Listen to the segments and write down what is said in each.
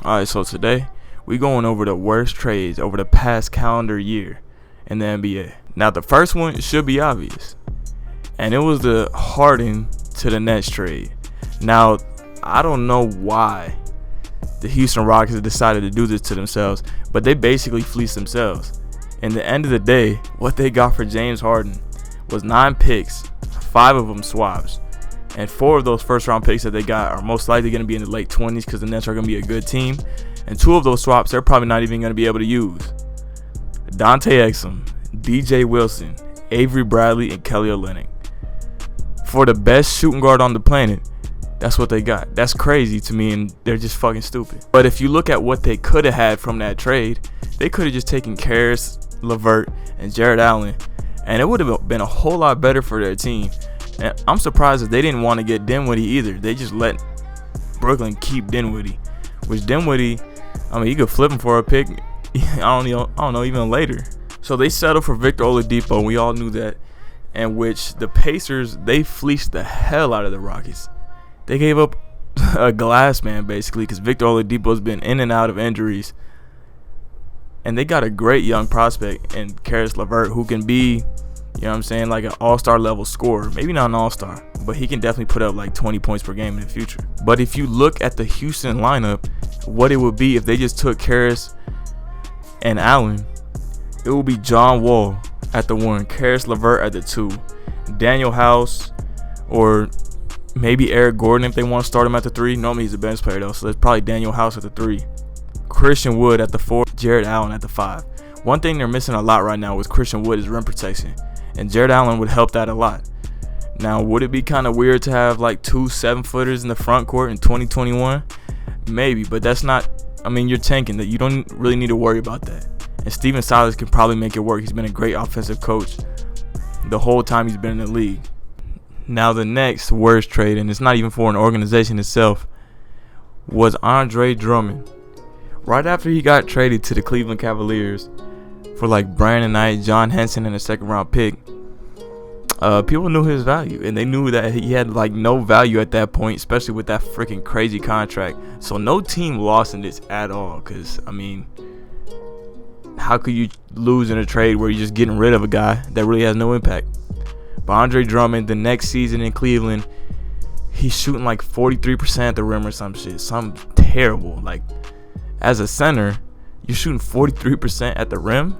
Alright, so today we going over the worst trades over the past calendar year in the NBA. Now the first one should be obvious, and it was the Harden to the Nets trade. Now I don't know why the Houston Rockets decided to do this to themselves, but they basically fleeced themselves. In the end of the day, what they got for James Harden was 9 picks, 5 of them swaps. And 4 of those first round picks that they got are most likely going to be in the late 20s because the Nets are going to be a good team. And 2 of those swaps they're probably not even going to be able to use. Dante Exum, DJ Wilson, Avery Bradley, and Kelly Olynyk. For the best shooting guard on the planet, that's what they got. That's crazy to me, and they're just fucking stupid. But if you look at what they could have had from that trade, they could have just taken Caris LeVert and Jared Allen, and it would have been a whole lot better for their team. And I'm surprised that they didn't want to get Dinwiddie either. They just let Brooklyn keep Dinwiddie. Which Dinwiddie, I mean, you could flip him for a pick. I don't know, even later. So they settled for Victor Oladipo, and we all knew that. And which the Pacers, they fleeced the hell out of the Rockets. They gave up a glass man basically because Victor Oladipo's been in and out of injuries. And they got a great young prospect in Caris LeVert who can be, you know what I'm saying, like an all-star level scorer. Maybe not an all-star, but he can definitely put up like 20 points per game in the future. But if you look at the Houston lineup, what it would be if they just took Caris and Allen, it would be John Wall at the 1, Caris LeVert at the 2, Daniel House, or maybe Eric Gordon if they want to start him at the 3. Normally he's a bench player though, so it's probably Daniel House at the 3. Christian Wood at the 4, Jared Allen at the 5. One thing they're missing a lot right now with Christian Wood is rim protection, and Jared Allen would help that a lot. Now, would it be kind of weird to have like 2 7-footers in the front court in 2021? Maybe, but that's not, I mean, you're tanking that. You don't really need to worry about that. And Steven Silas can probably make it work. He's been a great offensive coach the whole time he's been in the league. Now, the next worst trade, and it's not even for an organization itself, was Andre Drummond. Right after he got traded to the Cleveland Cavaliers for like Brandon Knight, John Henson, and a 2nd round pick, people knew his value, and they knew that he had like no value at that point, especially with that freaking crazy contract. So no team lost in this at all, because I mean, how could you lose in a trade where you're just getting rid of a guy that really has no impact? But Andre Drummond, the next season in Cleveland, he's shooting like 43% at the rim or some shit, something terrible. Like, as a center, you're shooting 43% at the rim.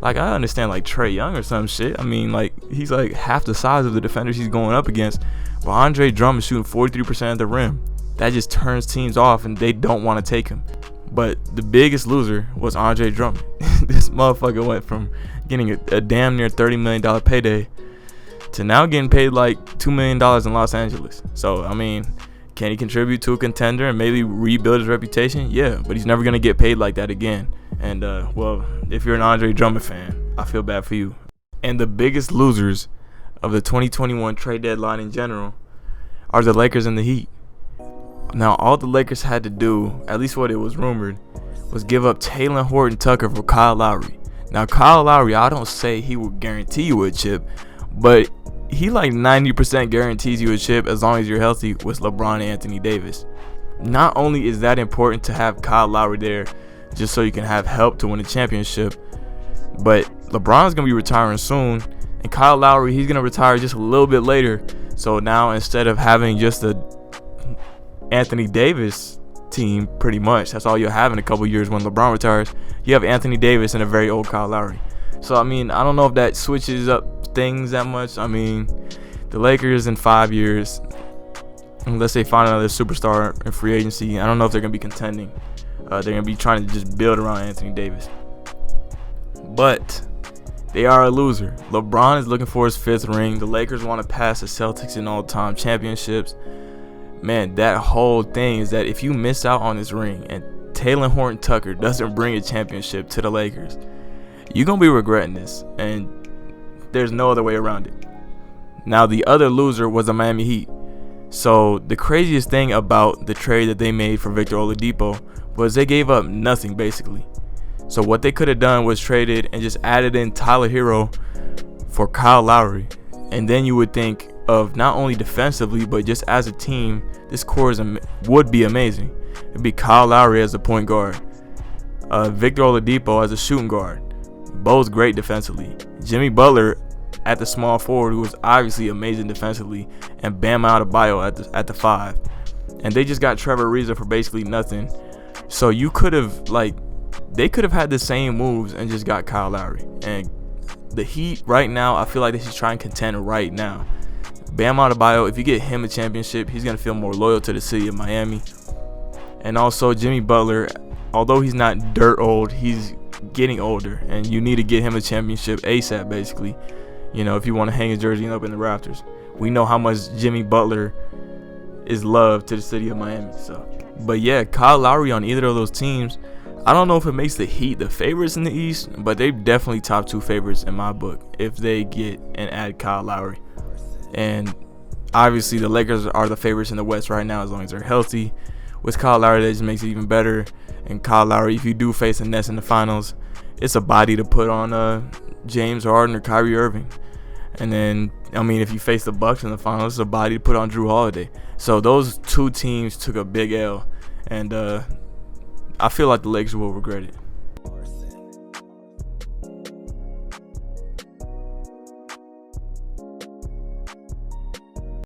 Like, I understand like Trae Young or some shit. I mean, like, he's like half the size of the defenders he's going up against. But Andre Drummond shooting 43% at the rim. That just turns teams off, and they don't want to take him. But the biggest loser was Andre Drummond. This motherfucker went from getting a damn near $30 million payday to now getting paid like $2 million in Los Angeles. So, I mean, can he contribute to a contender and maybe rebuild his reputation? Yeah, but he's never going to get paid like that again. And, well, if you're an Andre Drummond fan, I feel bad for you. And the biggest losers of the 2021 trade deadline in general are the Lakers and the Heat. Now, all the Lakers had to do, at least what it was rumored, was give up Talen Horton-Tucker for Kyle Lowry. Now, Kyle Lowry, I don't say he will guarantee you a chip, but he like 90% guarantees you a chip as long as you're healthy with LeBron and Anthony Davis. Not only is that important to have Kyle Lowry there just so you can have help to win a championship, but LeBron's going to be retiring soon, and Kyle Lowry, he's going to retire just a little bit later. So now instead of having just a Anthony Davis team, pretty much, that's all you'll have in a couple years when LeBron retires, you have Anthony Davis and a very old Kyle Lowry. So, I mean, I don't know if that switches up things that much. I mean, the Lakers in 5 years, unless they find another superstar in free agency, I don't know if they're going to be contending. They're going to be trying to just build around Anthony Davis. But they are a loser. LeBron is looking for his 5th ring. The Lakers want to pass the Celtics in all-time championships. Man, that whole thing is that if you miss out on this ring and Talen Horton-Tucker doesn't bring a championship to the Lakers, you're going to be regretting this, and there's no other way around it. Now, the other loser was the Miami Heat. So, the craziest thing about the trade that they made for Victor Oladipo was they gave up nothing, basically. So, what they could have done was traded and just added in Tyler Hero for Kyle Lowry. And then you would think of not only defensively, but just as a team, this core would be amazing. it'd be Kyle Lowry as a point guard, Victor Oladipo as a shooting guard, both great defensively. Jimmy Butler at the small forward, who was obviously amazing defensively, and Bam Adebayo at the 5. And they just got Trevor Ariza for basically nothing. So you could have, they could have had the same moves and just got Kyle Lowry. And the Heat right now, I feel like they should try and contend right now. Bam Adebayo, if you get him a championship, he's going to feel more loyal to the city of Miami. And also Jimmy Butler, although he's not dirt old, he's getting older, and you need to get him a championship ASAP, basically. You know, if you want to hang his jersey up in the rafters. We know how much Jimmy Butler is loved to the city of Miami. So, but yeah, Kyle Lowry on either of those teams, I don't know if it makes the Heat the favorites in the East, but they definitely top 2 favorites in my book if they get and add Kyle Lowry. And obviously the Lakers are the favorites in the West right now as long as they're healthy. With Kyle Lowry, that just makes it even better. And Kyle Lowry, if you do face the Nets in the finals, it's a body to put on James Harden or Kyrie Irving. And then, I mean, if you face the Bucks in the finals, it's a body to put on Drew Holiday. So those 2 teams took a big L. And I feel like the Lakers will regret it.